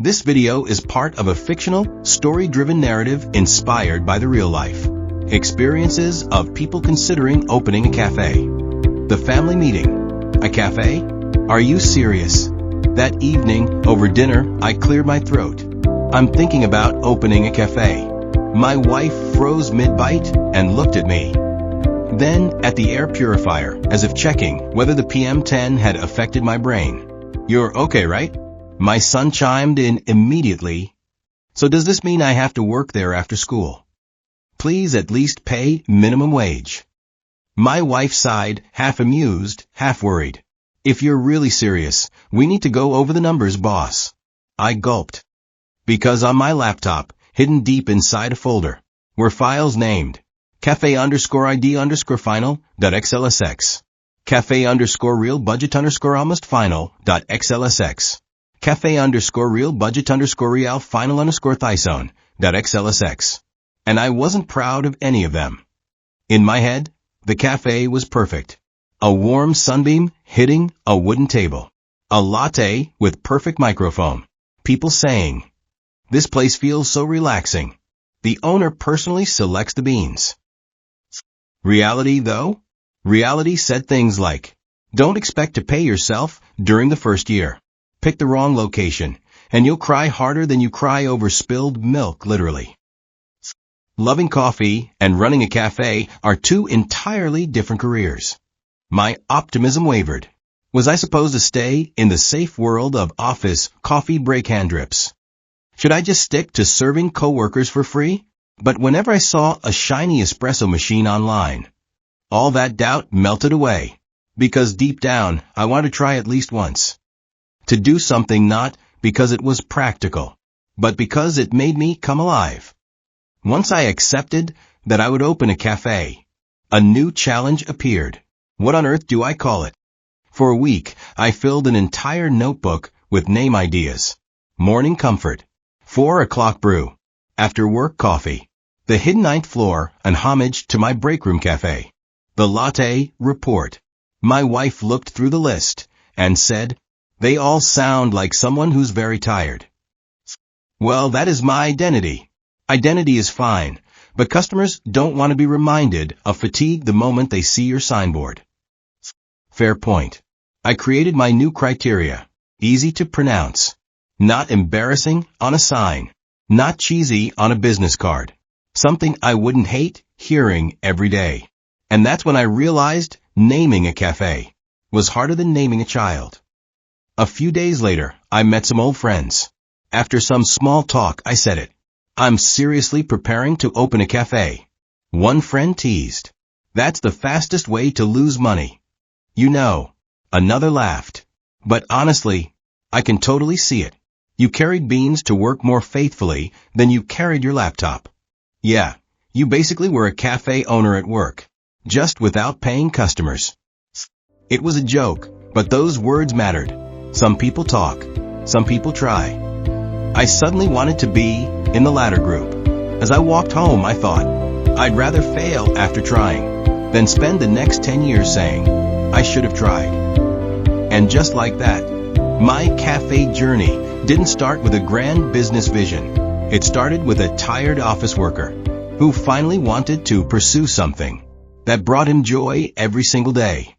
This video is part of a fictional, story-driven narrative inspired by the real life experiences of people considering opening a cafe. The family meeting. A cafe? Are you serious? That evening, over dinner, I cleared my throat. I'm thinking about opening a cafe. My wife froze mid-bite and looked at me. Then, at the air purifier, as if checking whether the PM10 had affected my brain. You're okay, right? My son chimed in immediately. So does this mean I have to work there after school? Please at least pay minimum wage. My wife sighed, half amused, half worried. If you're really serious, we need to go over the numbers, boss. I gulped. Because on my laptop, hidden deep inside a folder, were files named cafe_ID_final.xlsx, cafe_real_budget_almost final.xlsx, cafe_real_budget_real final_thysone.xlsx. And I wasn't proud of any of them. In my head, the cafe was perfect. A warm sunbeam hitting a wooden table. A latte with perfect microphone. People saying, "This place feels so relaxing." The owner personally selects the beans. Reality, though? Reality said things like, don't expect to pay yourself during the first year. Pick the wrong location, and you'll cry harder than you cry over spilled milk, literally. Loving coffee and running a cafe are two entirely different careers. My optimism wavered. Was I supposed to stay in the safe world of office coffee break hand drips? Should I just stick to serving coworkers for free? But whenever I saw a shiny espresso machine online, all that doubt melted away. Because deep down, I wanted to try at least once. To do something not because it was practical, but because it made me come alive. Once I accepted that I would open a cafe, a new challenge appeared. What on earth do I call it? For a week, I filled an entire notebook with name ideas. Morning comfort. 4 o'clock brew. After work coffee. The hidden ninth floor, an homage to my breakroom cafe. The latte report. My wife looked through the list and said, they all sound like someone who's very tired. Well, that is my identity. Identity is fine, but customers don't want to be reminded of fatigue the moment they see your signboard. Fair point. I created my new criteria. Easy to pronounce. Not embarrassing on a sign. Not cheesy on a business card. Something I wouldn't hate hearing every day. And that's when I realized naming a cafe was harder than naming a child. A few days later, I met some old friends. After some small talk, I said it. I'm seriously preparing to open a cafe. One friend teased. That's the fastest way to lose money. You know. Another laughed. But honestly, I can totally see it. You carried beans to work more faithfully than you carried your laptop. Yeah, you basically were a cafe owner at work, just without paying customers. It was a joke, but those words mattered. Some people talk, some people try. I suddenly wanted to be in the latter group. As I walked home, I thought, I'd rather fail after trying than spend the next 10 years saying, I should have tried. And just like that, my cafe journey didn't start with a grand business vision. It started with a tired office worker who finally wanted to pursue something that brought him joy every single day.